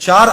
4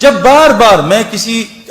جب بار بار میں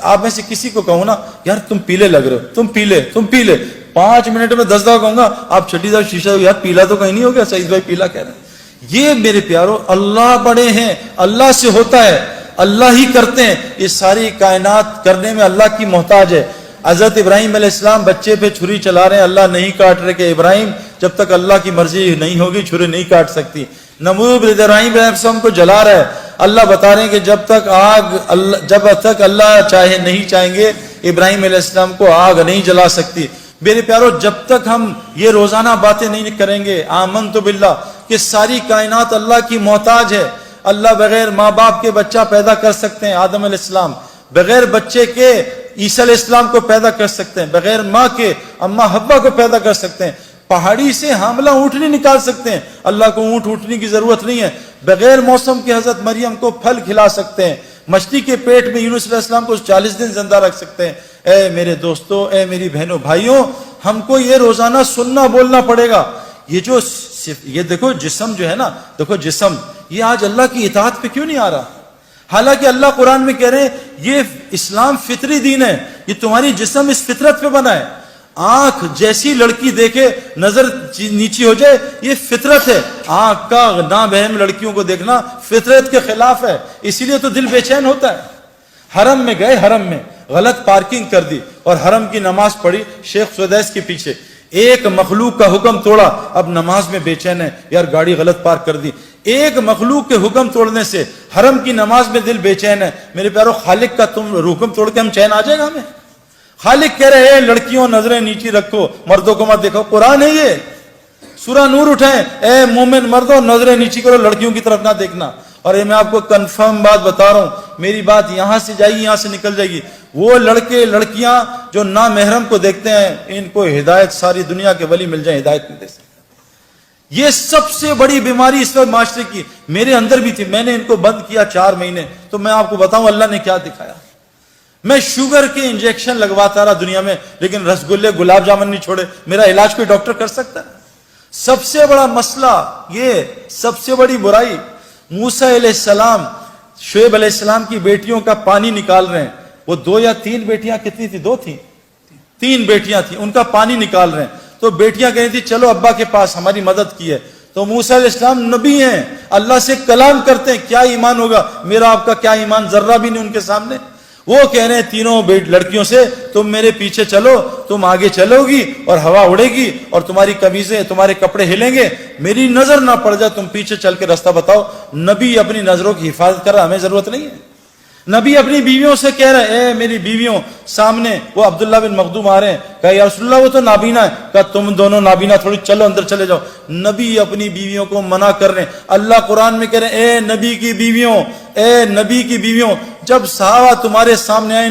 آپ میں سے کسی کو کہوں نا یار تم پیلے لگ رہے ہو، تم پیلے 5 منٹ میں 10 دفعہ کہوں گا آپ چھٹی دفعہ شیشہ یار پیلا تو کہیں نہیں ہو گیا، سعید بھائی پیلا کہہ رہے ہیں۔ یہ میرے پیارو اللہ بڑے ہیں، اللہ سے ہوتا ہے، اللہ ہی کرتے ہیں، یہ ساری کائنات کرنے میں اللہ کی محتاج ہے۔ حضرت ابراہیم علیہ السلام بچے پہ چھری چلا رہے ہیں، اللہ نہیں کاٹ رہے کہ ابراہیم جب تک اللہ کی مرضی نہیں ہوگی چھری نہیں کاٹ سکتی۔ نمرود ابراہیم علیہ السلام کو جلا رہا ہے، اللہ بتا رہے ہیں کہ جب تک اللہ نہیں چاہیں گے ابراہیم علیہ السلام کو آگ نہیں جلا سکتی۔ میرے پیارو جب تک ہم یہ روزانہ باتیں نہیں کریں گے آمنت باللہ کہ ساری کائنات اللہ کی محتاج ہے، اللہ بغیر ماں باپ کے بچہ پیدا کر سکتے ہیں، آدم علیہ السلام بغیر بچے کے عیسیٰ علیہ السلام کو پیدا کر سکتے ہیں، بغیر ماں کے اماں حوا کو پیدا کر سکتے ہیں، پہاڑی سے حاملہ اونٹنی نکال سکتے ہیں، اللہ کو اونٹنی کی ضرورت نہیں ہے، بغیر موسم کے حضرت مریم کو پھل کھلا سکتے ہیں، مچھلی کے پیٹ میں یونس علیہ السلام کو 40 دن زندہ رکھ سکتے ہیں۔ اے میرے دوستو، اے میری بہنوں بھائیوں، ہم کو یہ روزانہ سننا بولنا پڑے گا۔ یہ دیکھو جسم جو ہے نا، دیکھو جسم یہ آج اللہ کی اطاعت پہ کیوں نہیں آ رہا؟ حالانکہ اللہ قرآن میں کہہ رہے ہیں یہ اسلام فطری دین ہے، یہ تمہاری جسم اس فطرت پہ بنا ہے۔ آنکھ جیسی لڑکی دیکھے نظر نیچی ہو جائے، یہ فطرت ہے۔ آنکھ کا نابہم لڑکیوں کو دیکھنا فطرت کے خلاف ہے، اسی لیے تو دل بے چین ہوتا ہے۔ حرم میں گئے، حرم میں غلط پارکنگ کر دی اور حرم کی نماز پڑھی شیخ سدیس کے پیچھے، ایک مخلوق کا حکم توڑا، اب نماز میں بے چین ہے، یار گاڑی غلط پارک کر دی۔ ایک مخلوق کے حکم توڑنے سے حرم کی نماز میں دل بے چین ہے۔ میرے پیارو خالق کا تم حکم توڑ کے ہم چین آ جائے گا ہمیں؟ خالق کہہ رہے ہیں لڑکیوں نظریں نیچی رکھو، مردوں کو مت دیکھو، قرآن ہے یہ، سورہ نور اٹھائیں، اے مومن مردوں نظریں نیچی کرو، لڑکیوں کی طرف نہ دیکھنا۔ اور یہ میں آپ کو کنفرم بات بتا رہا ہوں، میری بات یہاں سے جائے گی، یہاں سے نکل جائے گی، وہ لڑکے لڑکیاں جو نامحرم کو دیکھتے ہیں ان کو ہدایت ساری دنیا کے ولی مل جائیں، ہدایت نہیں دے سکتے۔ یہ سب سے بڑی بیماری اس وقت معاشرے کی میرے اندر بھی تھی، میں نے ان کو بند کیا 4 مہینے، تو میں آپ کو بتاؤں اللہ نے کیا دکھایا۔ میں شوگر کے انجیکشن لگواتا رہا دنیا میں، لیکن رسگلے گلاب جامن نہیں چھوڑے۔ میرا علاج کوئی ڈاکٹر کر سکتا ہے؟ سب سے بڑا مسئلہ یہ، سب سے بڑی برائی، موسیٰ علیہ السلام شعیب علیہ السلام کی بیٹیوں کا پانی نکال رہے ہیں، وہ 2 یا 3 بیٹیاں، کتنی تھی؟ 2 تھیں، 3 بیٹیاں تھیں، ان کا پانی نکال رہے ہیں، تو بیٹیاں کہہ رہی تھی چلو ابا کے پاس، ہماری مدد کی ہے۔ تو موسیٰ علیہ السلام نبی ہیں، اللہ سے کلام کرتے ہیں، کیا ایمان ہوگا میرا آپ کا؟ کیا ایمان؟ ذرہ بھی نہیں ان کے سامنے۔ وہ کہہ رہے ہیں تینوں لڑکیوں سے تم میرے پیچھے چلو، تم آگے چلو گی اور ہوا اڑے گی اور تمہاری قمیضیں تمہارے کپڑے ہلیں گے، میری نظر نہ پڑ جائے، تم پیچھے چل کے راستہ بتاؤ۔ نبی اپنی نظروں کی حفاظت کر رہا، ہمیں ضرورت نہیں ہے۔ نبی اپنی بیویوں سے کہہ رہے ہیں اے میری بیویوں، سامنے وہ عبداللہ بن مخدوم آ رہے ہیں، کہا یا رسول اللہ وہ تو نابینا ہے، کہا تم دونوں نابینا تھوڑی، چلو اندر چلے جاؤ۔ نبی اپنی بیویوں کو منع کر رہے ہیں۔ اللہ قرآن میں کہہ رہے ہیں اے نبی کی بیویوں، اے نبی کی بیویوں، جب صحابہ تمہارے سامنے آئے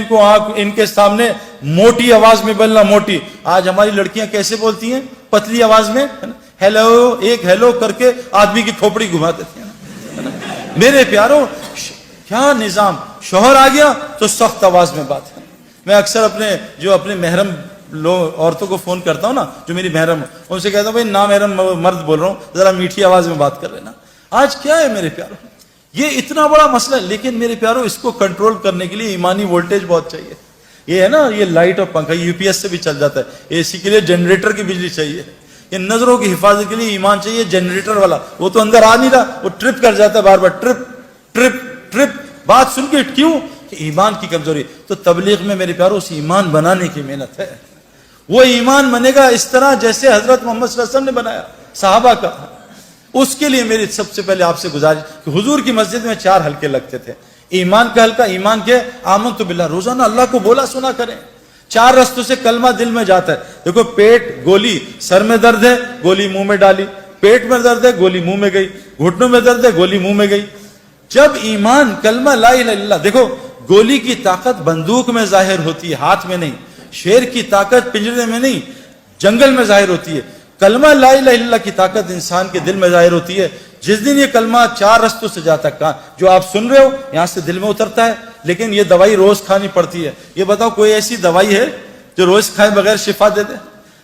ان کے سامنے موٹی آواز میں بولنا، موٹی۔ آج ہماری لڑکیاں کیسے بولتی ہیں؟ پتلی آواز میں، ہیلو، ایک ہیلو کر کے آدمی کی کھوپڑی گھما دیتی ہیں۔ میرے پیاروں کیا نظام! شوہر آ گیا تو سخت آواز میں بات ہے۔ میں اکثر اپنے محرم عورتوں کو فون کرتا ہوں نا، جو میری محرم، ان سے کہتا ہوں بھائی نامحرم مرد بول رہا ہوں، ذرا میٹھی آواز میں بات کر لینا۔ آج کیا ہے میرے پیاروں، یہ اتنا بڑا مسئلہ ہے، لیکن میرے پیاروں اس کو کنٹرول کرنے کے لیے ایمانی وولٹیج بہت چاہیے۔ یہ ہے نا، یہ لائٹ اور پنکھا یو پی ایس سے بھی چل جاتا ہے، اے سی کے لیے جنریٹر کی بجلی چاہیے، یہ نظروں کی حفاظت کے لیے ایمان چاہیے جنریٹر والا، وہ تو اندر آ نہیں رہا، وہ ٹرپ کر جاتا ہے بار بار، ٹرپ ٹرپ ٹرپ، بات سن کے کیوں؟ کہ ایمان کی کمزوری۔ تو تبلیغ میں میرے پیاروں اس ایمان بنانے کی محنت ہے، وہ ایمان بنے گا اس طرح جیسے حضرت محمد صلی اللہ علیہ وسلم نے بنایا صحابہ کا۔ اس کے لیے میری سب سے پہلے آپ سے گزارش کہ حضور کی مسجد میں 4 حلقے لگتے تھے، ایمان کا حلقہ، ایمان کے آمنت باللہ، روزانہ اللہ کو بولا سنا کریں۔ 4 رستوں سے کلمہ دل میں جاتا ہے۔ دیکھو پیٹ گولی، سر میں درد ہے گولی منہ میں ڈالی، پیٹ میں درد ہے گولی منہ میں گئی، گھٹنوں میں درد ہے گولی منہ میں گئی۔ جب ایمان کلمہ لا الہ الا اللہ، دیکھو گولی کی طاقت بندوق میں ظاہر ہوتی ہے، ہاتھ میں نہیں، شیر کی طاقت پنجرے میں نہیں، جنگل میں ظاہر ہوتی ہے۔ کلمہ لا الہ الا اللہ کی طاقت انسان کے دل میں ظاہر ہوتی ہے۔ جس دن یہ کلمہ 4 رستوں سے جاتا ہے، جو آپ سن رہے ہو یہاں سے دل میں اترتا ہے، لیکن یہ دوائی روز کھانی پڑتی ہے۔ یہ بتاؤ کوئی ایسی دوائی ہے جو روز کھائے بغیر شفا دے دے؟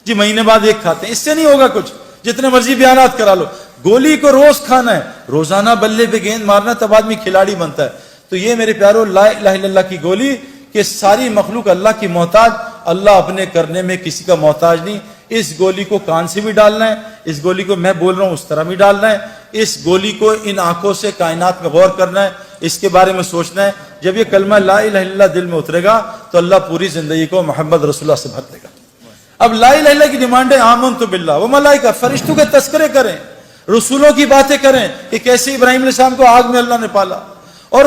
جی مہینے بعد ایک کھاتے ہیں، اس سے نہیں ہوگا کچھ، جتنے مرضی بیانات کرا لو۔ گولی کو روز کھانا ہے، روزانہ بلے پہ گیند مارنا، تب آدمی کھلاڑی بنتا ہے۔ تو تو یہ میرے پیارو لا الہ الا اللہ کی گولی کہ ساری مخلوق اللہ کی محتاج، اللہ اپنے کرنے میں کسی کا محتاج نہیں. اس گولی کو کان سے بھی ڈالنا ہے، اس گولی کو میں بول رہا ہوں اس طرح بھی ڈالنا ہے، اس گولی کو ان آنکھوں سے کائنات میں غور کرنا ہے، اس کے بارے میں سوچنا ہے. جب یہ کلمہ لا الہ الا اللہ دل میں اترے گا تو اللہ پوری زندگی کو محمد رسول اللہ سے بھر دے گا. اب لا الہ الا اللہ کی ڈیمانڈ ہے آمنت باللہ و ملائکہ، فرشتوں کے تذکرے کریں، رسولوں کی باتیں کریں کہ کیسے ابراہیم علیہ السلام کو آگ میں اللہ نے پالا، اور